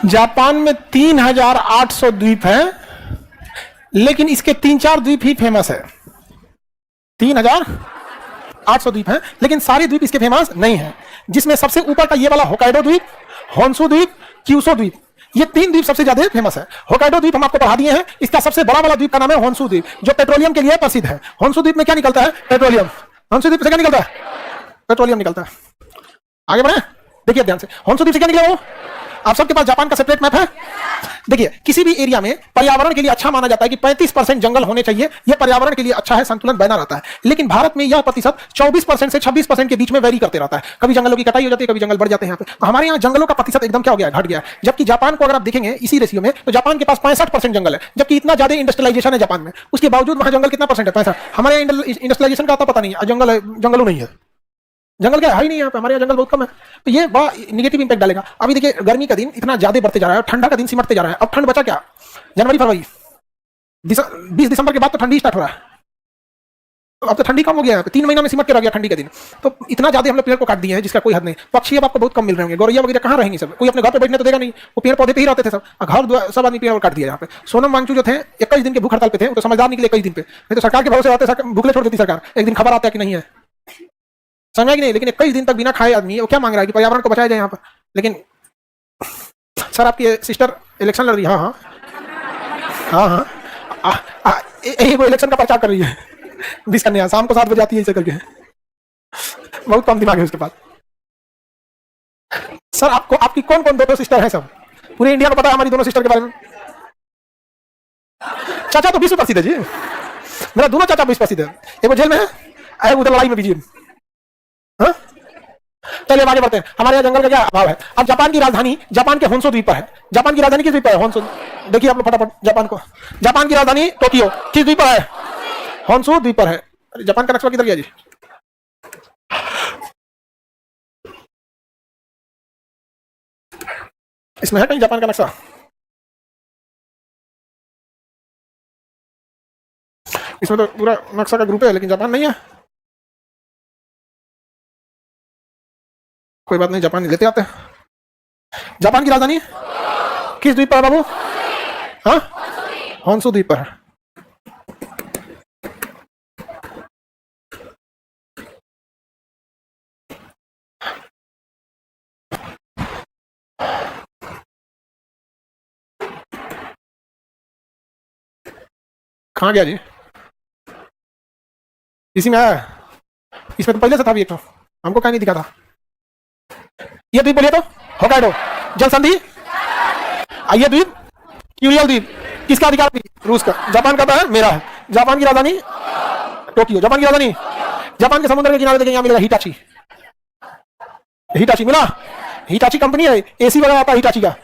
Japan में 3800 द्वीप हैं, लेकिन इसके 3-4 द्वीप ही फेमस है। 3800 द्वीप हैं, लेकिन सारे द्वीप इसके फेमस नहीं है। जिसमें सबसे ऊपर का ये वाला होकाइडो द्वीप, होन्शु द्वीप, क्यूशो द्वीप, ये 3 द्वीप सबसे ज्यादा फेमस है। होकाइडो द्वीप हम आपको पढ़ा दिए हैं। इसका सबसे बड़ा वाला द्वीप का नाम है होन्शु द्वीप, जो पेट्रोलियम के लिए प्रसिद्ध है। होन्शु द्वीप में क्या निकलता है? पेट्रोलियम। होन्शु द्वीप से क्या निकलता है? पेट्रोलियम निकलता है। आगे बढ़े, देखिए ध्यान से। होन्शु द्वीप से क्या निकला वो? आप सबके पास जापान का सेपरेट मैप है। देखिए, किसी भी एरिया में पर्यावरण के लिए अच्छा माना जाता है कि 35% जंगल होने चाहिए। यह पर्यावरण के लिए अच्छा है, संतुलन बना रहता है। लेकिन भारत में यह प्रतिशत 24% से 26% के बीच में वेरी करते रहता है। कभी जंगलों की कटाई हो जाती है, कभी जंगल बढ़ जाते हैं। यहाँ पे तो हमारे यहाँ जंगलों का प्रतिशत एकदम क्या हो गया, घट गया। जबकि जापान को अगर आप देखेंगे इसी रेशियो में, तो जापान के पास 65% जंगल है। जबकि इतना ज्यादा इंडस्ट्रियलाइजेशन है जापान में, उसके बावजूद वहां जंगल कितना परसेंट है? 65। हमारे यहाँ इंडस्ट्रियलाइजेशन का आता पता नहीं, जंगलों नहीं है। जंगल क्या है ही नहीं यहाँ पे, हमारे यहाँ जंगल बहुत कम है। तो ये बड़ा निगेटिव इंपैक्ट डालेगा। अभी देखिए, गर्मी का दिन इतना ज्यादा बढ़ते जा रहा है, ठंडा का दिन सिमटते जा रहा है। अब ठंड बचा क्या? जनवरी फरवरी 20 दिसंबर के बाद तो ठंडी स्टार्ट हो रहा है। तो अब तो ठंडी कम हो गया है, 3 महीना में सिमट के रह गया ठंडी का दिन। तो इतना ज्यादा हमने पेड़ को काट दिए हैं जिसका कोई हद नहीं। पक्षी अब आपको बहुत कम मिल रहे होंगे, गौरैया वगैरह कहाँ रहेंगे? सब कोई अपने घर पे बैठने तो देगा नहीं। वो पेड़ पौधे पे ही रहते थे सब, घर सब आदमी पेड़ काट दिया यहाँ पे। सोनम वांगचू जो थे 21 दिन के भूख हड़ताल पे थे, तो समझदार निकले 21 दिन पे। नहीं तो सरकार के भरोसे रहते, भूखले छोड़ देती सरकार। एक दिन खबर आता है कि नहीं है, समझा कि नहीं? लेकिन 21 दिन तक बिना खाए आदमी वो क्या मांग रहा है कि पर्यावरण को बचाया जाए यहाँ पर। लेकिन सर, आपकी सिस्टर इलेक्शन लड़ रही है। हाँ हाँ हाँ, वो इलेक्शन का प्रचार कर रही है। 20 कन्या शाम को 7 बजे आती है इसे करके। बहुत कम दिमाग है उसके पास। सर, आपको आपकी कौन कौन दो सिस्टर है? सब पूरे इंडिया को पता है हमारी दोनों सिस्टर के बारे में। चाचा तो विश्व प्रसिद्ध है जी, मेरा दोनों चाचा विश्व प्रसिद्ध है। एक वो जेल में है, उधर लड़ाई में बिजी है। हाँ? चलिए आगे बढ़ते हैं। हमारे यहाँ जंगल का क्या अभाव है? अब जापान की राजधानी जापान के होन्शु द्वीप पर है। जापान की राजधानी किस द्वीप पर है? होन्शु। देखिए आप लोग फटाफट जापान को। जापान की राजधानी टोक्यो किस द्वीप पर है? होन्शु द्वीप पर है। जापान का नक्शा किधर गया जी? इसमें है कहीं जापान का नक्शा? इसमें तो पूरा नक्शा का ग्रुप है, लेकिन जापान नहीं है। कोई बात नहीं, जापान लेते आते हैं। जापान की राजधानी किस द्वीप पर है बाबू? हाँ, होन्शु द्वीप पर है। कहाँ गया जी? इसी में है। इसमें तो पहले से था भी एक तो, हमको कहीं नहीं दिखा था। ये द्वीप बोलिए तो? होकाइडो। जल संधि? ये द्वीप क्यूरियल द्वीप किसका अधिकार? रूस का। जापान का है? मेरा है। जापान की राजधानी टोक्यो। जापान की राजधानी? जापान के समुद्र के किनारे देखेंगे, यहाँ मिलेगा हिटाची। हिटाची मिला? हिटाची कंपनी है, एसी वगैरह आता है हिटाची का।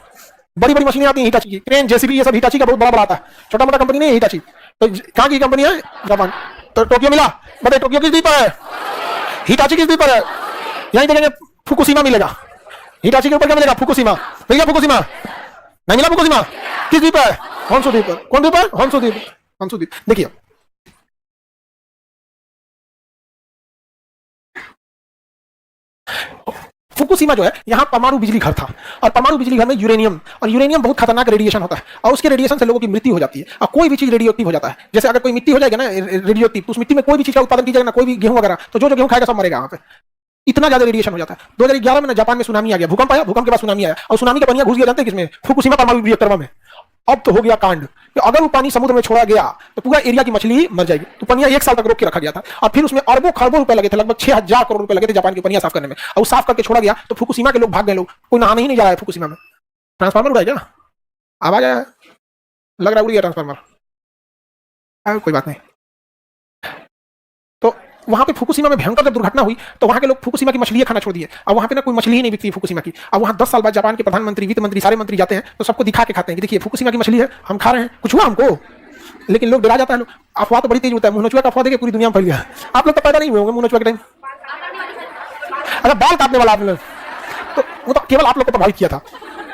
बड़ी बड़ी मशीनें आती हैं हिटाची की, क्रेन, जेसीबी, ये सब हिटाची का बहुत बड़ा बड़ा आता है। छोटा मोटा कंपनी नहीं है हिटाची। तो कहाँ की कंपनी है? जापान। तो टोक्यो मिला? बताइए टोक्यो किस द्वीप पर है? हिटाची किस द्वीप पर है? यहीं देखेंगे फुकुशिमा मिलेगा। हिटाची के ऊपर क्या मिलेगा? फुकुशिमा। मिल गया फुकुशिमा? नहीं मिला फुकुशिमा? किस द्वीप पर है? होन्शु द्वीप पर। कौन द्वीप पर? होन्शु द्वीप। होन्शु द्वीप। देखिए, फुकुशिमा जो है, यहाँ परमाणु बिजली घर था। और परमाणु बिजली घर में यूरेनियम, और यूरेनियम बहुत खतरनाक रेडिएशन होता है, और उसके रेडिएशन से लोगों की मृत्यु हो जाती है। और कोई भी चीज रेडियो एक्टिव हो जाता है। जैसे अगर कोई मिट्टी हो जाएगा ना रेडियो एक्टिव, तो उस मिट्टी में कोई भी चीज का उत्पादन की जाएगा ना, कोई भी गेहूं वगैरह, तो जो गेहूं खाएगा सब मरेगा वहां पे। इतना ज्यादा रेडिएशन हो जाता है। 2011 में ना जापान में सुनामी आ गया, भूकंप आया, भूकंप के बाद सुनामी आया, और सुनामी का पानी घुस गया जानते हैं किसमें? फुकुशिमा परमाणु रिएक्टर में। अब तो हो गया कांड कि अगर वो पानी समुद्र में छोड़ा गया तो पूरा एरिया की मछली मर जाएगी। तो पनिया 1 साल तक रोक के रखा गया था, और फिर उसमें अरबों खरबों रुपए लगे थे, लगभग 6000 करोड़ रुपए लगे थे जापान की पनिया साफ करने में। और साफ करके छोड़ा गया तो फुकुशिमा के लोग भाग गए। लोग कोई नहाने ही नहीं जा रहा है फुकुशिमा में। ट्रांसफार्मर उड़ा क्या? आवाज आया, लग रहा है उड़ गया ट्रांसफार्मर। कोई बात नहीं। तो वहां पे फुकुशिमा में भयंकर जब दुर्घटना हुई तो वहां के लोग फुकुशिमा की मछलियां खाना छोड़ दिए। अब वहां पे ना कोई मछली ही नहीं बिकती फुकुशिमा की। अब वहां 10 साल बाद जापान के प्रधानमंत्री, वित्त मंत्री, सारे मंत्री जाते हैं तो सबको दिखा के खाते हैं कि देखिए फुकुशिमा की मछली है, हम खा रहे हैं, कुछ हुआ हमको। लेकिन लोग डरा जाता है। अफवाह तो बड़ी तेज होता है। मुंह नोचुआ का अफवाह देके पूरी दुनिया में फैल गया। आप लोग तो पैदा नहीं हुए होंगे मुंह नोचुआ के टाइम। अगर बाल काटने वाला आप लोग, तो वो तो केवल आप लोग को प्रभावित किया था।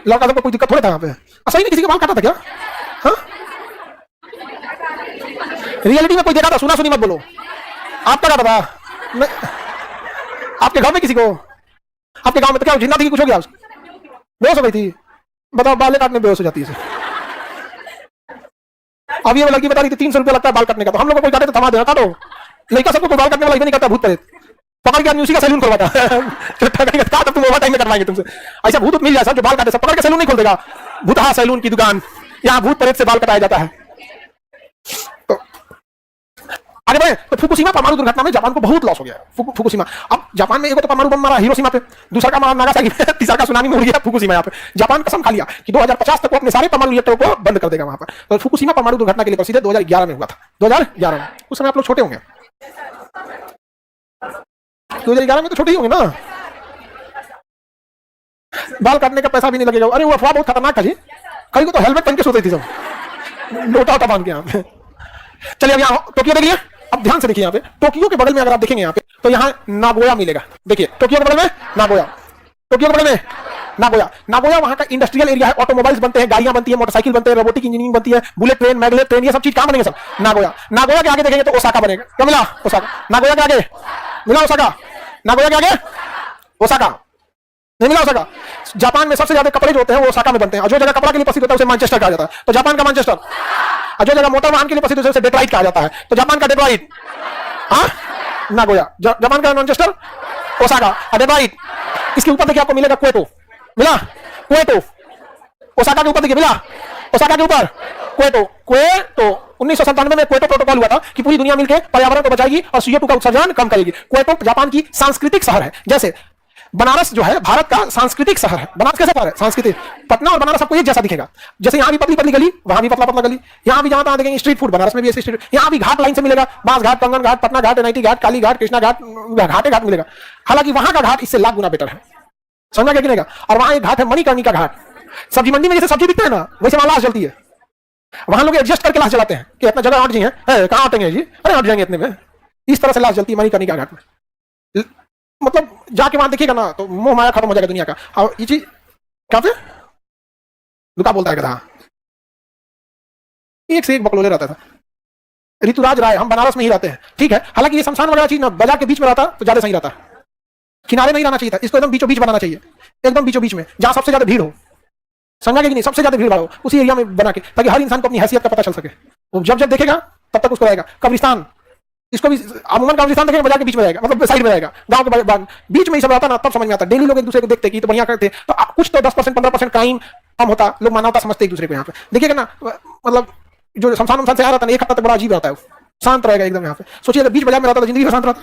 लड़का सबको कोई दिक्कत थोड़ा था यहाँ पे। सही में किसी के बाल काटा था क्या? हाँ, रियलिटी में कोई देखा था? सुना सुनी मत बोलो। आपका क्या पता? आपके गांव में किसी को? आपके गांव में तो क्या जिंदा थी, कुछ हो गया? बेहोश हो गई थी? बताओ, बाल काटने बेहोश हो जाती है। अब ये लड़की बता रही थी 300 रुपया लगता है बाल काटने का, तो हम लोग को कोई काटे तो थमा देना, काटो। लड़का सबको कोई बाल काटने वाला नहीं करता, भूत प्रेत पकड़ के आदमी उसी का सैलून करवाता है। तुम ओवर टाइम में करवाएंगे तुमसे, ऐसा भूत मिल जाए सब जो बाल काटे, सब पकड़ के सैलून नहीं खोल देगा। भूतहा सैलून की दुकान, यहाँ भूत प्रेत से बाल कटाया जाता है। तो आगे बढ़े तो फुकुशिमा परमाणु दुर्घटना में जापान को बहुत लॉस हो गया। फुकुशिमा, अब जापान में एक तो परमाणु बम मारा हिरोशिमा पे, दूसरा का मारा नागासाकी पे, तीसरा का सुनामी में उड़ गया फुकुशिमा। यहाँ पे जापान कसम खा लिया कि 2050 तक वो अपने सारे परमाणु रिएक्टरों को बंद कर देगा वहां पर। तो फुकुशिमा परमाणु दुर्घटना के लिए प्रसिद्ध 2011 में हुआ था। 2011 में, उस समय आप लोग छोटे होंगे। 2011 में तो छोटे ही होंगे ना। बाल काटने का पैसा भी नहीं लगेगा। अरे वो अफवाह बहुत खतरनाक था जी, कहीं को तो हेलमेट पहन के सोते थी सब, लोटा वोटा बांध के। यहाँ पे चलिए, अब यहाँ टोक्यो देख लिया। अब ध्यान से देखिए, यहाँ पे टोक्यो के बगल में अगर आप देखेंगे यहाँ पे, तो यहाँ नागोया मिलेगा। देखिए टोक्यो के बगल में नागोया, टोक्यो के बगल में नागोया। नागोया वहाँ का इंडस्ट्रियल एरिया है, ऑटोमोबाइल्स बनते हैं, गाड़ियां बनती है, मोटरसाइकिल बनते हैं, रोबोटिक इंजीनियरिंग बनती है, बुलेट ट्रेन, मैग्लेट ट्रेन, ये सब चीज कहाँ बनेंगे सब नागोया। नागोया के आगे देखेंगे तो ओसाका बनेगा। क्या मिला? ओसाका। नागोया के आगे मिला ओसाका, नागोया के आगे ओसाका नहीं मिला ओसाका। जापान में सबसे ज्यादा कपड़े जो होते हैं वो ओसाका में बनते हैं, और जो जगह कपड़ा के लिए प्रसिद्ध होता है उसे मैनचेस्टर कहा जाता है, तो जापान का मैनचेस्टर। और जो जगह मोटर वाहन के लिए प्रसिद्ध है उसे डेट्रॉइट कहा जाता है, तो जापान का डेट्रॉइट। हाँ, नागोया। जापान का मैनचेस्टर, ओसाका, डेट्रॉइट। इसके ऊपर देखिए आपको मिलेगा क्वेटो, मिला क्वेटो। ओसाका के ऊपर देखिए मिला, ओसाका के ऊपर क्वेटो। क्वेटो 1997 में क्वेटो प्रोटोकॉल हुआ था कि पूरी दुनिया मिलकर पर्यावरण को बचाएगी और CO2 का उत्सर्जन कम करेगी। क्वेटो जापान की सांस्कृतिक शहर है। जैसे बनारस जो है भारत का सांस्कृतिक शहर है। बनारस कैसा शहर है? सांस्कृतिक। पटना और बनारस आपको एक जैसा दिखेगा। जैसे यहाँ भी पतली पतली गली, वहां भी पतला पतला गली, यहाँ भी जहां देखेंगे स्ट्रीट फूड, बनारस में भी ऐसे स्ट्रीट। यहाँ भी घाट लाइन से मिलेगा, बांस घाट, कंगन घाट, पटना घाट, NIT घाट, काली घाट, कृष्णा घाट, घाटे घाट मिलेगा। हालांकि वहां का घाट इससे लाख गुना बेटर है, समझा क्या गिनेगा। और वहां एक घाट है मणिकर्णिका घाट। सब्जी मंडी में जैसे सब्जी दिखता है ना, वैसे वहां लाश जलती है। वहां लोग एडजस्ट करके लाश जलाते हैं कि इतना जगह हट जी है, कहाँ हटेंगे जी, अरे हट जाएंगे इतने में। इस तरह से लाश जलती है मणिकर्णिका घाट में। मतलब जाके वहां देखिएगा ना तो मोह माया खत्म हो जाएगा दुनिया का। और ये चीज क्या पे दुका बोलता है कहा, एक से एक बकलोले रहता था। ऋतुराज राय, हम बनारस में ही रहते हैं, ठीक है। हालांकि ये शमशान वगैरह चीज ना बाजार के बीच में रहता तो ज्यादा सही रहता, किनारे नहीं रहना चाहिए था। इसको एकदम बीचों बीच बनाना चाहिए, एकदम बीचों बीच में, जहां सबसे ज्यादा भीड़ हो। समझा कि नहीं? सबसे ज्यादा भीड़ हो उसी एरिया में बना के, ताकि हर इंसान को अपनी हैसियत का पता चल सके। वो जब जब देखेगा तब तक उसको रहेगा। कब्रिस्तान, इसको भी अमूमन कब्रिस्तान देखेंगे बाजार के बीच में रहेगा, मतलब साइड में रहेगा, गांव के बीच में ही सब रहता ना, तब समझ में आता। डेली लोग एक दूसरे को देखते कि तो बढ़िया करते, तो कुछ तो 10% 15% क्राइम कम होता, लोग मानवता समझते एक दूसरे को। यहाँ पे देखिएगा ना, मतलब जो शमशान से आ रहा था ना, एक हफ्ता तक बड़ा अजीब रहता है, शांत रहेगा एकदम। यहाँ पे सोचिए अगर बीच बाजार में रहता तो जिंदगी शांत रहता,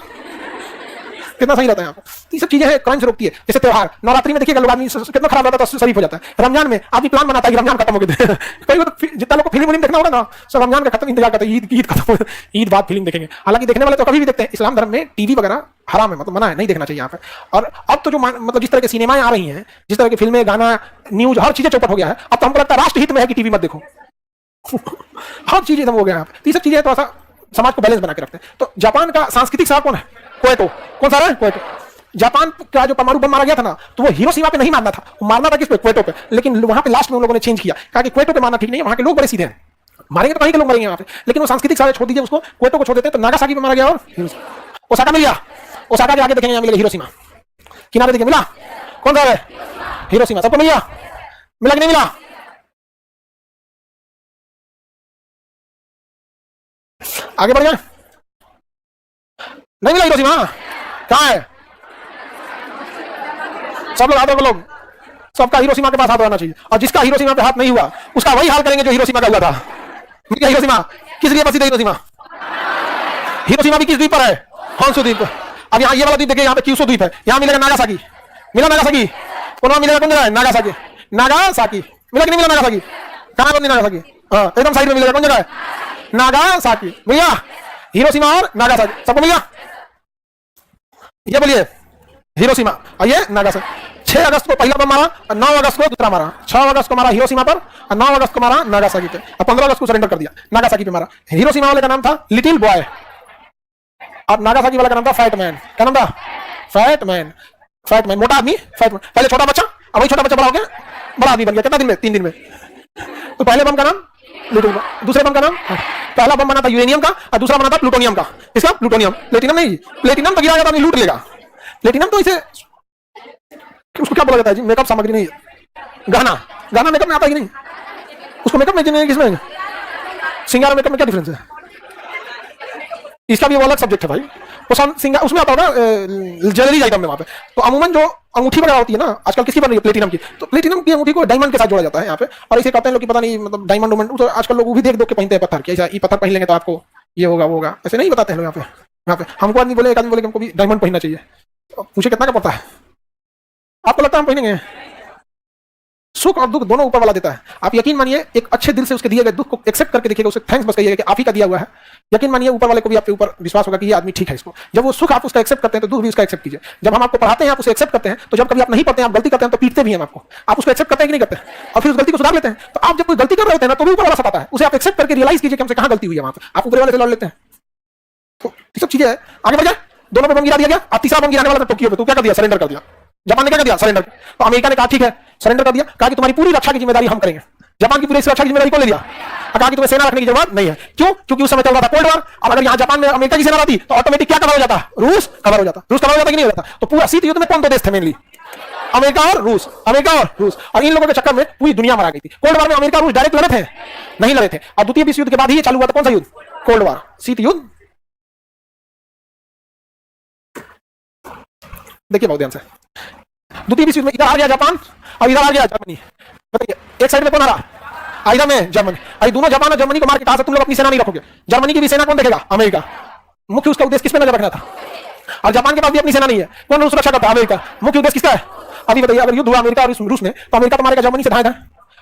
कितना सही रहता है। यहाँ पे ये सब चीजें हैं, क्राइम से रोकती है। जैसे त्योहार, नवरात्रि में देखिएगा लोग आदमी कितना खराब रहता है, शरीफ हो जाता है। रमजान में आदमी प्लान बनाता है कि रमजान खत्म हो गए। कई बार जितना लोग को फिल्म देखना होगा ना, सब रमजान का खत्म इंतजार करते हैं, ईद खत्म हो, ईद बाद फिल्म देखेंगे। हालांकि देखने वाले तो कभी भी देखते हैं। इस्लाम धर्म में टीवी वगैरह हराम है, मतलब मना है, नहीं देखना चाहिए यहाँ पे। और अब तो जो मतलब जिस तरह के सिनेमाएं आ रही हैं, जिस तरह की फिल्में, गाना, न्यूज, हर चीजें चौपट हो गया है। अब तो हमको लगता है राष्ट्र हित में है कि टीवी मत देखो। हर चीज एकदम हो गया है। ये सब चीजें थोड़ा सा समाज को बैलेंस बना के रखते हैं। तो जापान का सांस्कृतिक शहर कौन है? क्वेटो। कौन सा है? क्वेटो। जापान का जो परमाणु बम मारा गया था ना, तो वो हिरोशिमा पे नहीं मारना था, वो मारना था किस पे? क्वेटो पे। लेकिन वहां पे लास्ट में उन लोगों ने चेंज किया, कहा कि क्वेटो पे मारना ठीक नहीं है, वहां के लोग बड़े सीधे हैं, मारेंगे तो कहीं के लोग मरेंगे वहां पे। लेकिन वो सांस्कृतिक शहर छोड़ दीजिए, उसको क्वेटो को छोड़ देते हैं। तो नागासाकी पे मारा गया और ओसाका मिल गया। ओसाका के आगे देखेंगे यहाँ मिलेगा हिरोशिमा, किनारे देखिए मिला। कौन सा है? हिरोशिमा। सबको मिल गया? मिला कि नहीं मिला? आगे बढ़ गए? नहीं मिला हिरोशिमा? कहाँ है? सब लोग हाथ लोग, सबका हिरोशिमा के पास हाथ होना चाहिए। और जिसका हिरोशिमा पे हाथ नहीं हुआ उसका वही हाल करेंगे जो हिरोशिमा का हुआ था। हिरोशिमा किस लिए प्रसिद्ध है? हिरोशिमा, हिरोशिमा भी किस द्वीप पर है? होन्शु द्वीप। अब यहाँ ये वाला द्वीप देखिए, यहाँ पे क्यूशो द्वीप है, यहाँ मिलेगा नागासाकी। मिला नागासाकी? कौन मिलेगा? कौन जगह है? नागासाकी। नागासाकी मिला कि नहीं मिला? नागासाकी कहाँ पर? नागासाकी हाँ, एकदम साइड में मिलेगा। कौन जगह है? नागासाकी। भैया हिरोशिमा और नागासाकी सबको मिल गया? ये बोलिए हिरोशिमा और ये नागासाकी। 6 अगस्त को पहला बम मारा और 9 अगस्त को दूसरा मारा। 6 अगस्त को मारा हिरोशिमा पर और 9 अगस्त को मारा नागासाकी पे, और 15 अगस्त को सरेंडर कर दिया। नागासाकी पे मारा। हिरोशिमा वाले का नाम था लिटिल बॉय और नागासाकी वाला का नाम था फैट मैन। क्या नाम था? Fat man. फैट मैन मोटा आदमी, फैट मैन। पहले छोटा बच्चा, अब वही छोटा बच्चा बड़ा हो गया, बड़ा आदमी बन गया। कितना दिन में? 3 दिन में। तो पहले बम का नाम लिटिल बॉय, दूसरे बम का नाम, पहला बम बना था यूरेनियम का और दूसरा बना था प्लूटोनियम का। इसका प्लूटोनियम, प्लेटिनम नहीं। प्लेटिनम तो गिरा गया तो लूट लेगा। प्लेटिनम तो इसे उसको क्या बोला जाता है जी? मेकअप सामग्री नहीं है, गहना, गहना मेकअप में आता है कि नहीं? उसको मेकअप में किसमें, सिंगार मेकअप में क्या डिफरेंस है? इसका भी वो अलग सब्जेक्ट है भाई। वो सिंगार उसमें आता होगा ज्वेलरी आइटम में वहां पे। तो अमूमन जो अंगूठी वगैरह होती है ना, आजकल किसकी बन रही है? प्लेटिनम की। तो प्लेटिनम की अंगूठी को डायमंड के साथ जोड़ा जाता है यहाँ पे, और इसे कहते हैं लोग कि पता नहीं मतलब डायमंड उमंड, तो आजकल लोग वो भी देख के पहनते हैं पत्थर के, ऐसा ये पत्थर पहन लेंगे तो आपको ये होगा वो होगा, ऐसे नहीं बताते हैं लोग यहाँ पे। हमको आदमी बोले, एक आदमी बोले हमको भी डायमंड पहनना चाहिए, तो पूछे कितना का पड़ता है? आपको लगता है हम पहनेंगे? सुख और दुख दोनों ऊपर वाला देता है। आप यकीन मानिए, एक अच्छे दिल से उसके दिए गए दुख को एक्सेप्ट करके देखिएगा, उसे थैंक्स बस कहिएगा कि आप ही का दिया हुआ है। यकीन मानिए ऊपर वाले को भी आपके ऊपर विश्वास होगा कि ये आदमी ठीक है इसको। जब वो सुख आप उसका एक्सेप्ट करते हैं तो दुख भी उसका एक्सेप्ट कीजिए। जब हम आपको पढ़ाते हैं आप उसे एक्सेप्ट करते हैं, तो जब कभी आप नहीं पढ़ते हैं, आप गलती करते हैं तो पीटते भी हैं आपको, आप उसको एक्सेप्ट करते हैं कि नहीं करते हैं, और फिर उस गलती को सुधार लेते हैं। तो आप जब कोई गलती कर रहे होते हैं ना, तो भी ऊपर वाला सताता है, उसे आप एक्सेप्ट करके रियलाइज कीजिए कि हमसे कहां गलती हुई है, वहां पे आप ऊपर वाले से लड़ लेते हैं। तो ये सब चीजें आगे बढ़ जाए। दोनों पे बम गिरा दिया गया, अब तीसरा बम गिराने वाला था टोक्यो पे, तो क्या कर दिया? सरेंडर कर दिया। जापान ने क्या कर दिया? सरेंडर। तो अमेरिका ने कहा ठीक है, सरेंडर कर दिया, कहा कि तुम्हारी पूरी रक्षा की जिम्मेदारी हम करेंगे। जापान की पूरी रक्षा की जिम्मेदारी कौन ले लिया? कहा कि तुम्हें सेना रखने की जरूरत नहीं है। क्यों? क्योंकि उस समय चल रहा था कोल्ड वॉर। अब अगर यहाँ जापान में अमेरिका की सेना रहती तो ऑटोमेटिक क्या कवर हो जाता? रूस कवर हो जाता। रूस कवर हो जाता कि नहीं होता? तो पूरा शीत युद्ध में कौन दो देश थे मेनली? अमेरिका और रूस, अमेरिका और रूस। और इन लोगों के चक्कर में पूरी दुनिया मारा गई थी। कोल्ड वॉर में अमेरिका और रूस डायरेक्ट लड़े थे? नहीं लड़े थे। और द्वितीय विश्व युद्ध के बाद ही चालू हुआ था कौन सा युद्ध? कोल्ड वॉर, शीत युद्ध। देखिए बहुत ध्यान से, द्वितीय विश्व युद्ध में इधर आ गया जापान और इधर आ गया जर्मनी। बताइए एक साइड में कौन आ रहा? इधर में जर्मनी। अरे दोनों जापान और जर्मनी को मार के कहा तुम लोग अपनी सेना नहीं रखोगे। जर्मनी की भी सेना कौन देखेगा? अमेरिका। मुख्य उसका उद्देश्य किस पे नजर रखना था? और जापान के पास भी अपनी सेना नहीं है, कौन सुरक्षा करता है? अमेरिका। मुख्य उद्देश्य किसका है? अभी बताइए, अगर युद्ध हुआ अमेरिका और रूस में, तो अमेरिका तो मारेगा जर्मनी से धाएगा,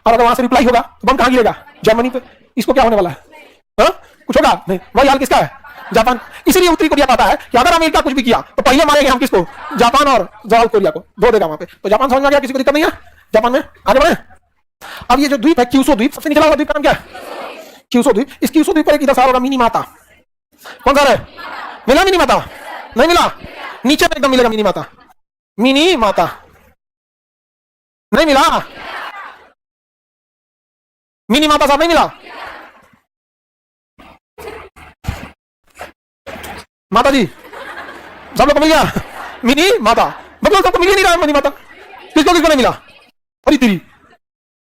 और अगर वहां से रिप्लाई होगा तो बम कहां गिरेगा? जर्मनी पे। इसको क्या होने वाला है? कुछ होगा नहीं। वही हाल किसका है? जापान। इसीलिए उत्तरी कोरिया कहता है कि अगर अमेरिका कुछ भी किया तो पहले मारेंगे हम किसको? जापान और साउथ कोरिया को धो देगा वहां पे। तो जापान समझ में आ गया, किसी को दिक्कत नहीं है जापान में। आगे बढ़े। अब ये जो द्वीप है क्यूशो द्वीप, सबसे निचला वाला द्वीप का नाम क्या है? क्यूशो द्वीप। इस क्यूशो द्वीप पर एक इधर सा होगा मिनी माता। कौन सा है? मिला मिनी माता? नहीं मिला। नीचे पे एकदम मिलेगा मिनी माता। मिनी माता नहीं मिला। मिनी माता साहब नहीं मिला। माता जी सब लोग को मिल गया मिनी माता? मतलब सबको मिल ही नहीं रहा मिनी माता। किसको किसको नहीं मिला? अरे तेरी,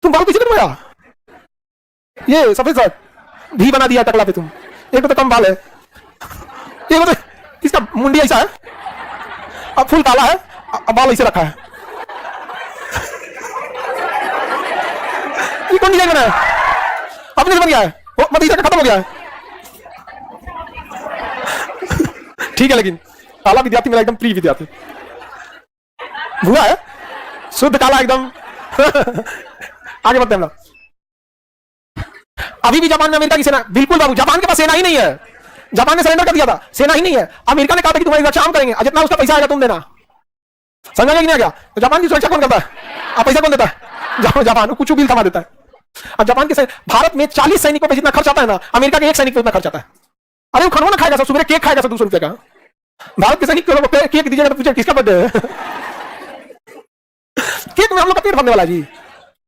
तुम बाल पीछे करवाया, ये सफेद शर्ट भी बना दिया टकला पे तुम। एक तो कम बाल है, एक तो इसका मुंडी ऐसा है, अब फुल काला है, अब बाल ऐसे रखा है। ये कौन डिजाइन बना है? अपने से बन गया है, मतलब इधर खत्म हो गया है। ठीक है, लेकिन काला विद्यार्थी मेरा एकदम प्रिय विद्यार्थी भूआ है, शुद्ध काला एकदम। आगे बढ़ते हैं हम लोग। अभी भी जापान में अमेरिका की सेना, बिल्कुल बाबू जापान के पास सेना ही नहीं है। जापान ने सरेंडर कर दिया था, सेना ही नहीं है। अमेरिका ने कहा था कि तुम्हारी रक्षा हम करेंगे, जितना उसका पैसा आएगा तुम देना। समझा कि नहीं आ गया? तो जापान की सुरक्षा कौन करता है? आप पैसा कौन देता है? जापान कुछ बिल थमा देता है। अब जापान के भारत में 40 सैनिकों पर जितना खर्च आता है ना, अमेरिका के एक सैनिक पर उतना खर्च आता है। अरे वो खाना ना खाएगा, सुबह केक खाएगा 200 रुपए का। भारत के सैनिक को केक दीजिएगा तो पूछे किसका बर्थडे है? केक में हम लोग का पेट भरने वाला जी।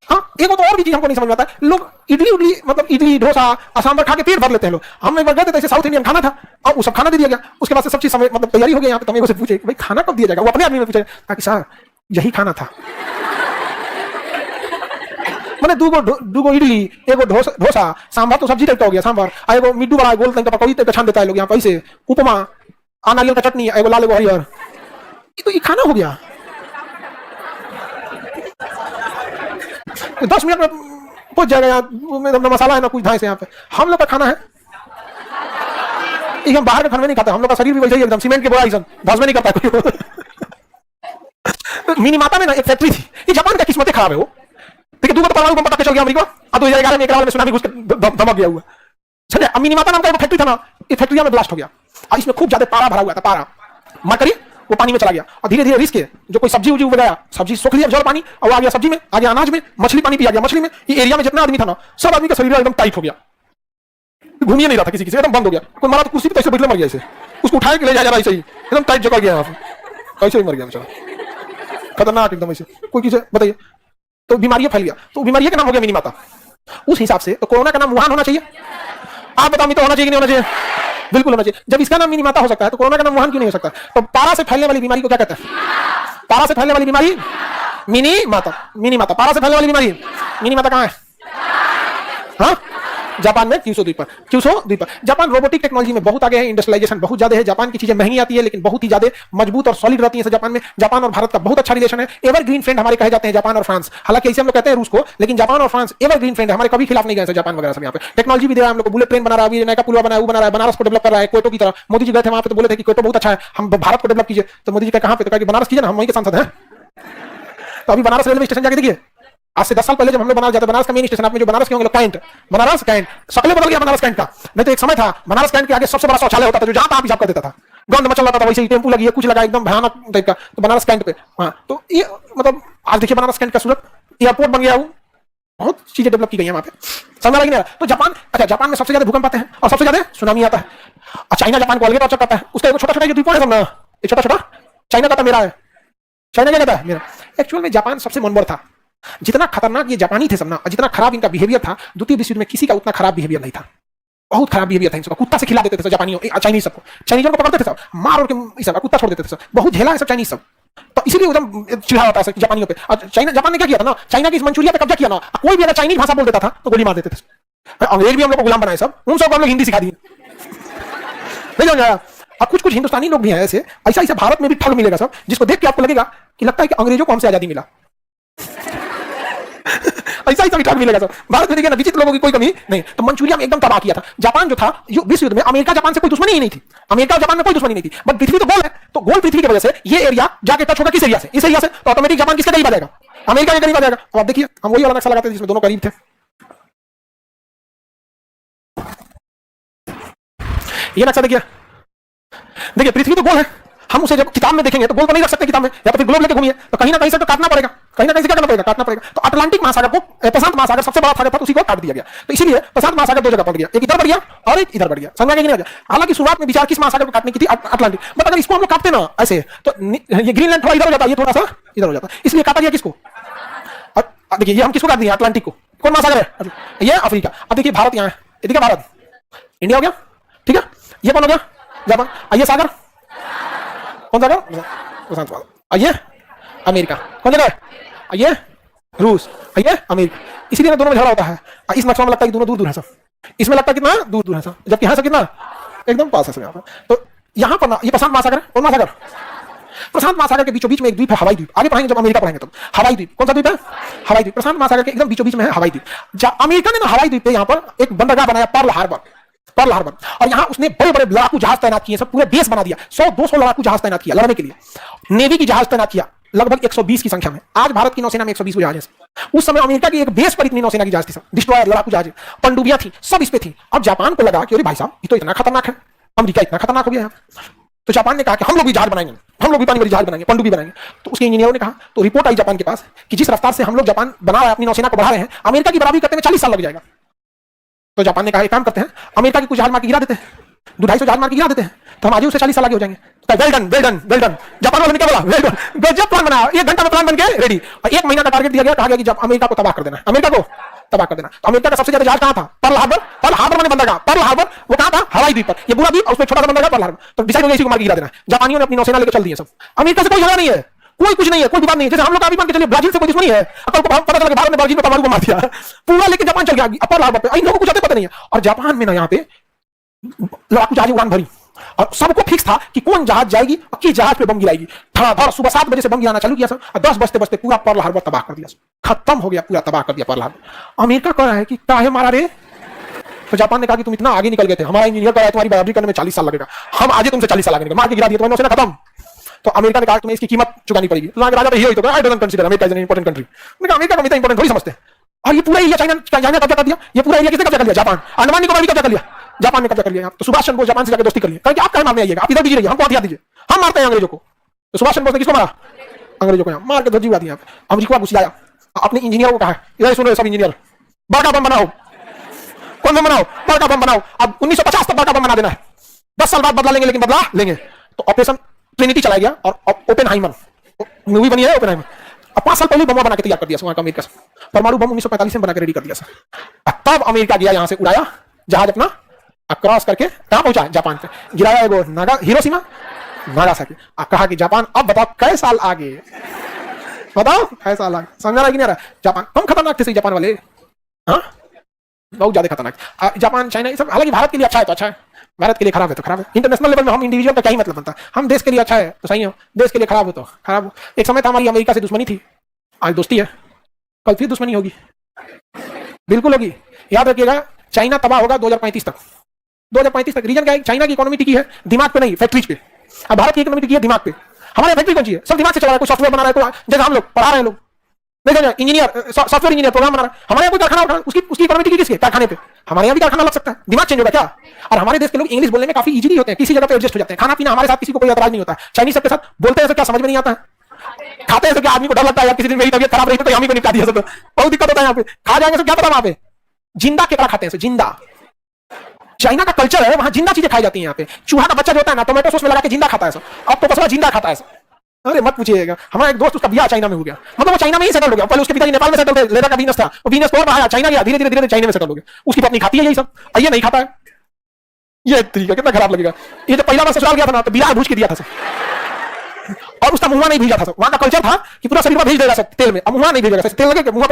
हाँ, एक तो और भी चीज हमको नहीं समझ में आता है। लोग इडली मतलब इडली डोसा सांभर खा के पेट भर लेते हैं लोग। हम एक बार गए थे, ऐसे साउथ इंडियन खाना था और वो सब खाना दे दिया गया। उसके बाद से सब चीज समय मतलब तैयारी हो गई। यहाँ पे तमें से पूछे भाई खाना कब दिया जाएगा? वो अपने आदमी में पूछे कि सर यही खाना था। मैंने दूगो इडली, एगो डोसा, सांभर तो सब्जी टाइप का हो गया सांभर, एगो मिड्डू वाला गोल टाइप का पकौड़ी टाइप का छान देता है लोग यहाँ पैसे, उपमा, नारियल का चटनी, एगो लाल एगो हरियर। तो ये खाना हो गया। 10 मिनट में पहुंच जाएगा यहाँ, ना मसाला है ना कुछ ढाई से। यहाँ पे हम लोग का खाना है, हम बाहर के खाने में नहीं खाते। हम लोग का शरीर भी वैसे ही एकदम सीमेंट के बोरा ऐसा धस में नहीं करता कोई। मिनी माता में ना एक फैक्ट्री थी। ये जापान का किस्मत खराब है। वो देखिए दूसरा परमाणु बम पटाखे चल गया अमेरिका, अब 2011 में एक में सुनामी घुस के धमक गया हुआ। समझे? अब मिनी माता नाम का एक फैक्ट्री था ना, ये फैक्ट्री में ब्लास्ट हो गया और इसमें खूब ज्यादा पारा भरा हुआ था। पारा मरकरी वो पानी में चला गया और धीरे धीरे रिस्क है। जो कोई सब्जी उजी उग गया, सब्जी सूख लिया जल पानी, और आ गया सब्जी में, आ गया अनाज में, मछली पानी भी आ गया मछली में। ये एरिया में जितना आदमी था ना, सब आदमी का शरीर एकदम टाइट हो गया, घूमिए नहीं रहा था किसी किसी, एकदम बंद हो गया। कोई मरा तो कुर्सी पे ऐसे बैठले मर गया, ऐसे उसको उठाए के ले जा रहा ऐसे ही एकदम टाइट जगह गया, ऐसे ही मर गया बेचारा, खतरनाक एकदम ऐसे। कोई किसी बताइए तो बीमारियां फैल गया, तो बीमारियां का नाम हो गया मिनी माता। उस हिसाब से तो कोरोना का नाम वुहान होना चाहिए। आप बताओ तो होना चाहिए कि नहीं होना चाहिए? बिल्कुल होना चाहिए। जब इसका नाम मिनी माता हो सकता है तो कोरोना का नाम वुहान क्यों नहीं हो सकता? तो पारा से फैलने वाली बीमारी को क्या कहते हैं? पारा से फैलने वाली बीमारी मिनी माता। मिनी माता, पारा से फैलने वाली बीमारी मिनी माता कहाँ है? हाँ, जापान में क्यूशो द्वीप पर। क्यूशो द्वीप पर। जापान रोबोटिक टेक्नोलॉजी में बहुत आगे है, इंडस्ट्रियलाइजेशन बहुत ज्यादा है। जापान की चीजें महंगी आती है लेकिन बहुत ही ज्यादा मजबूत और सॉलिड रहती है। जापान में जापान और भारत का बहुत अच्छा रिलेशन है। एवरग्रीन फ्रेंड हमारे कहे जाते हैं जापान और फ्रांस। हालांकि ऐसे हम लोग कहते हैं रूस को, लेकिन जापान और फ्रांस एवरग्रीन फ्रेंड है हमारे, कभी खिलाफ नहीं गए जापान वगैरह सब। यहाँ पे टेक्नोलॉजी भी दे रहा है हम लोग को, बुलेट ट्रेन बना रहा है, नया पुलवा बना है, वो बना रहा है, बनारस को डेवलप कर रहा है क्योटो की तरह। मोदी जी गए थे वहां पे तो बोले थे कि क्योटो बहुत अच्छा है, हम भारत को डेवलप कीजिए। तो मोदी जी का कहां पे? तो कहा कि बनारस कीजिए ना, हम वहीं के सांसद हैं। तो अभी बनारस रेलवे स्टेशन जाके देखिए, आज से 10 साल पहले जब हम लोग बनारस जाते, बनारस का मेन स्टेशन आपने जो बनारस के होंगे कैंट, बनारस कैंट शक्ल बदल गया बनारस कैंट का। नहीं तो एक समय था बनारस कैंट के आगे सबसे बड़ा शौचालय होता था, जो जहां तहां पेशाब कर देता था, गंद मचल रहा था, वैसे ही टेम्पू लगी है, कुछ लगा एकदम भयानक टाइप का। तो बनारस कैंट पे हाँ, तो ये मतलब आज देखिए बनारस कैंट का सूरत एयरपोर्ट बन गया, वो बहुत चीजें डेवलप की गई है वहां पे। समझ लगी नहीं? तो जापान, अच्छा जापान में सबसे ज्यादा भूकंप आते हैं और सबसे ज्यादा सुनामी आता है। और चाइना जापान को अलग टॉर्चर करता है, उसका एक छोटा छोटा द्वीप है ना, ये छोटा छोटा चाइना का था मेरा है, चाइना क्या कहता है मेरा। एक्चुअल में जापान सबसे मनोबल था। जितना खतरनाक ये जापानी थे सब ना, जितना खराब इनका बिहेवियर था, द्वितीय विश्व युद्ध में किसी का उतना खराब बिहेवियर नहीं था। बहुत खराब बिहेवियर था इनका, कुत्ता से खिला देते थे जापानियों, चाइनीज सबको, चाइनीजों को पकड़ते थे सब, मार और के सब कुत्ता छोड़ देते थे सब, बहुत झेला है सब चाइनीज सब। तो इसीलिए एकदम चिढ़ा होता है जापानियों पे। और जापान ने क्या किया था ना, चाइना की इस मंचूरिया पे कब्जा किया ना, कोई भी अगर चाइनीज भाषा बोल देता था तो गोली मार देते थे। अंग्रेज भी हम लोग को गुलाम बनाए सब, उन सबको हम लोग हिंदी सिखा दिए। नहीं समझ आया? अब कुछ कुछ हिंदुस्तानी लोग भी हैं ऐसे, ऐसा ऐसा भारत में भी ठग मिलेगा सब, जिसको देख के आपको लगेगा कि लगता है कि अंग्रेजों को हमसे आजादी मिला। ऐसा ही ठग मिलेगा सब भारत में। देखिए ना, विचित्र लोगों की कोई कमी नहीं। तो मंचूरिया में एकदम तबाह किया था जापान जो था विश्व युद्ध में। अमेरिका जापान से कोई दुश्मनी ही नहीं थी, अमेरिका और जापान में कोई दुश्मनी नहीं थी, बट पृथ्वी तो गोल है, तो गोल पृथ्वी की वजह से ये एरिया जाके टच होगा किस एरिया से? इस एरिया से। तो ऑटोमेटिक जापान किसके करीब आ जाएगा? अमेरिका के करीब आ जाएगा। अब आप देखिए, हम वही वाला नक्शा लगाते हैं जिसमें दोनों करीब थे। ये नक्शा देखिए, देखिए पृथ्वी तो गोल है, हम उसे जब किताब में देखेंगे तो गोल तो नहीं रख सकते किताब में, या तो फिर ग्लोब लेके घूमिए, तो कहीं ना कहीं से तो काटना पड़ेगा, कहीं ना कहीं से क्या करना पड़ेगा? काटना पड़ेगा। तो अटलांटिक महासागर को, प्रशांत महासागर सबसे बड़ा सागर था, उसी को काट दिया गया। तो इसीलिए प्रशांत महासागर दो जगह पड़ गया, एक इधर बढ़ गया और एक इधर बढ़ गया। समझ में नहीं आ गया? हालांकि शुरुआत में विचार किस महासागर को काटने की थी? अटलांटिक। बट अगर इसको हम लोग काटते ना ऐसे, तो ये ग्रीनलैंड थोड़ा इधर हो जाता है, ये थोड़ा सा इधर हो जाता है, इसलिए काटा गया किसको? देखिए ये हम किसको काट दिया? अटलांटिक को। कौन महासागर है? ये अफ्रीका। अब देखिए भारत यहाँ है, ये देखिए भारत, इंडिया हो गया, ठीक है। ये कौन हो गया? जापान। ये सागर कौन सा? प्रशांत महासागर। ये अमेरिका कौन जगह है? ये रूस, ये अमेरिका। इसीलिए ना दोनों में झगड़ा होता है। इस नक्शा में लगता है कि दोनों दूर दूर है सब, इसमें लगता है कितना दूर दूर है सब, जबकि यहाँ से कितना एकदम पास है सब। यहाँ पर तो यहाँ पर ना ये प्रशांत महासागर है। कौन महासागर? प्रशांत महासागर के बीचों बीच में एक द्वीप है, हवाई द्वीप। आगे पढ़ाएंगे जब अमेरिका पढ़ाएंगे तब। हवाई द्वीप कौन सा द्वीप है? हवाई द्वीप। प्रशांत महासागर के एकदम बीचों बीच में है हवाई द्वीप। अमेरिका ने ना हवाई द्वीप पे यहाँ पर एक बंदरगाह बनाया, पर्ल हार्बर, पर्ल हार्बर। और यहाँ उसने बड़े बड़े लड़ाकू जहाज तैनात किए, सब पूरे बेस बना दिया। 100-200 लड़ाकू जहाज तैनात किया लड़ने के लिए, नेवी की जहाज तैनात किया लगभग 120 की संख्या में। आज भारत की नौसेना में 120 जहाज है। उस समय अमेरिका की एक बेस पर इतनी नौसेना की जहाज थी, सब डिस्ट्रॉयर, लड़ाकू जहाज, पनडुब्बियां थी, सब इस पे थी। अब जापान को लगा कि अरे भाई साहब ये तो इतना खतरनाक है, अमेरिका इतना खतरनाक हो गया है, तो जापान ने कहा कि हम लोग भी जहाज बनाएंगे, हम लोग भी पानी वाली जहाज बनाएंगे, पनडुब्बी बनाएंगे। तो उसके इंजीनियरों ने कहा, तो रिपोर्ट आई जापान के पास कि जिस रफ्तार से हम लोग जापान बना रहे हैं, अपनी नौसेना को बढ़ा रहे हैं, अमेरिका की बराबरी करते में 40 साल लग जाएगा। तो जापान ने कहा एक काम करते हैं, अमेरिका की कुछ जहाज मार के गिरा देते हैं, 200-250 जहाज मार के गिरा देते हैं, तो हम आज उससे 40 साल आगे हो जाएंगे। तो well done, well done, well done. Japan वालों ने क्या बोला? वेल डन, गजब प्लान बनाया, 1 घंटा में प्लान बन के रेडी। और 1 महीना का टारगेट दिया गया, कहा गया कि जब अमेरिका को तबाह कर देना, अमेरिका को तबाह कर देना। तो अमेरिका का सबसे ज्यादा जहाज कहां था? Pearl Harbor. पर्ल हार्बर में बंदरगाह, पर्ल हार्बर वो कहां था? हवाई द्वीप पर। ये पूरा द्वीप और उसमें छोटा सा बंदरगाह पर्ल हार्बर। तो डिसाइड हो गया इसी को मार के गिरा देना। जापानियों ने अपनी नौसेना लेकर चल दी है सब। अमेरिका से कोई झगड़ा नहीं है, कोई कुछ नहीं है, कोई विवाद नहीं है। जैसे हम लोग अभी मान के चलिए ब्राजील से कोई दुश्मनी है, अब को पता चला कि भारत ने ब्राजील में परमाणु को मार दिया पूरा, लेकिन जापान चल गया पर्ल हार्बर पे। इन लोगों को कुछ पता नहीं है। और जापान में ना यहाँ पे लड़ाकू जहाज उड़ान भरी और सबको फिक्स था कि कौन जहाज जाएगी और किस जहाज पे बम गिराएगी। धड़ाधड़ सुबह 7 बजे से बम गिराना चालू किया सब, और 10 बजते बजते पूरा पर्ल हार्बर तबाह कर दिया, खत्म हो गया, पूरा तबाह कर दिया पर्ल हार्बर। अमेरिका कह रहा है कि काहे मारा रे? तो जापान ने कहा कि तुम इतना आगे निकल गए थे, हमारा इंजीनियर कह रहा है तुम्हारी बराबरी करने में 40 साल लगेगा, हम आज तुमसे 40 साल आगे मार के गिरा दिया, तुम्हारी नौसेना खत्म। तो अमेरिका ने कहा तुम्हें इसकी कीमत चुकानी पड़ेगी। तो राजा तो यही तो I don't consider America is an important country. मैंने कहा अमेरिका को इतना इंपॉर्टेंट थोड़ी समझते हैं। और ये पूरा एरिया चाइना कब्जा कर दिया, ये पूरा एरिया किसने कब्जा कर लिया? जापान। अंडमान निकोबार भी कब्जा कर लिया, जापान ने कब्जा कर लिया। तो सुभाष चंद्र बोस जापान से जाकर दोस्ती कर लिया, कहा कि आप कहीं मारने आइएगा, आप इधर दीजिए रहिए, हमको हथियार दीजिए, हम मारते हैं अंग्रेजों को। तो सुभाष चंद्र बोस ने किसको मारा? अंग्रेजों को। मार के ध्वजी उड़ा दिया। अमेरिका घुस आया, अपने इंजीनियर को कहा इधर सुनो सब इंजीनियर, बड़का बम बनाओ। कौन बम बनाओ? बड़का बम बनाओ। अब 1950 तक बड़का बम बना देना है, 10 साल बाद बदला लेंगे, लेकिन बदला लेंगे। तो ऑपरेशन ट्रिनिटी चला गया और ओपेनहाइमर मूवी बनी है, ओपेनहाइमर। अब 5 साल पहले बम बना के तैयार कर दिया वहां का अमेरिका से, परमाणु बम 1945 में बना के रेडी कर दिया। तब अमेरिका गया यहां से, उड़ाया जहाज अपना, अब क्रॉस करके कहां पहुंचा? जापान पे गिराया एगो हिरोशिमा नागासाकी। अब कहा कि जापान अब बताओ कै साल आगे, बताओ कै साल आगे। समझ रहा कि नहीं रहा? जापान कम खतरनाक थे सही जापान वाले, हाँ बहुत ज्यादा खतरनाक। जापान चाइना ये सब हालांकि भारत के लिए अच्छा है तो अच्छा है, भारत के लिए खराब है तो खराब है। इंटरनेशनल लेवल में हम इंडिविजुअल का क्या ही मतलब बनता है? हम देश के लिए अच्छा है तो सही हो, देश के लिए खराब हो तो खराब हो। एक समय था हमारी अमेरिका से दुश्मनी थी, आज दोस्ती है, कल फिर दुश्मनी होगी, बिल्कुल होगी। याद रखिएगा चाइना तबाह होगा 2035 तक। 2035 तक रीजन क्या है? चाइना की इकोनॉमी टिकी है दिमाग पे नहीं, फैक्ट्रीज पे। अब भारत की इकोनॉमी टिकी है दिमाग पे। हमारे फैक्ट्री कौन सी है? सब दिमाग से चला रहा है, कोई सॉफ्टवेयर बना रहा है, कोई जैसे हम लोग पढ़ा रहे हैं, लोग देखो इंजीनियर सॉफ्टवेयर इंजीनियर प्रोग्राम बना रहा है। हमारे यहाँ कोई कारखाना उसकी इकोनॉमी टिकी किसके? कारखाने पे। हमारे यहाँ भी कारखाना लग सकता है, दिमाग चेंज होगा क्या? और हमारे देश के लोग इंग्लिश बोलने में काफी इजीली होते हैं, किसी जगह पे एडजस्ट हो जाते हैं। खाना पीना हमारे साथ किसी को कोई एतराज नहीं होता है। चाइनीज सबके साथ बोलते हैं क्या समझ में नहीं आता है, खाते हैं क्या आदमी को डर लगता है यार किसी दिन मेरी तबीयत खराब रही तो हम ही को निपटा दिया, सब बहुत दिक्कत होता है यहाँ पे। खा जाएंगे तो क्या पता वहां पे जिंदा केकड़ा खाते हैं, जिंदा। चाइना का कल्चर है, वहां जिंदा चीजें खाई जाती हैं। यहाँ पे चूहा का बच्चा जो होता है ना, टोमेटो सॉस में लगा के जिंदा खाता है, अब तो बस जिंदा खाता है। अरे मत पूछिएगा, हमारा एक दोस्त उसका ब्याह चाइना में हो गया, मतलब वो चाइना में ही सेटल हो गया। पहले उसके पिताजी नेपाल में सेटल थे, लेदर का बिजनेस था, वो बिजनेस तोड़ रहा है, चाइना गया, धीरे धीरे चाइना में सेटल हो गया। उसकी पत्नी खाती है यही सब, ये नहीं खाता है। ये तरीका कितना खराब लगेगा। ये जो पहला बार ससुराल गया था ना, तो बिलाह भूज के दिया था सब, और उसका मुंह नहीं भेजा था सब। वहां का कल्चर था कि पूरा शरीर में भेज देगा सब तेल में, अब मुंह नहीं भेजेगा, तेल लगे मुंह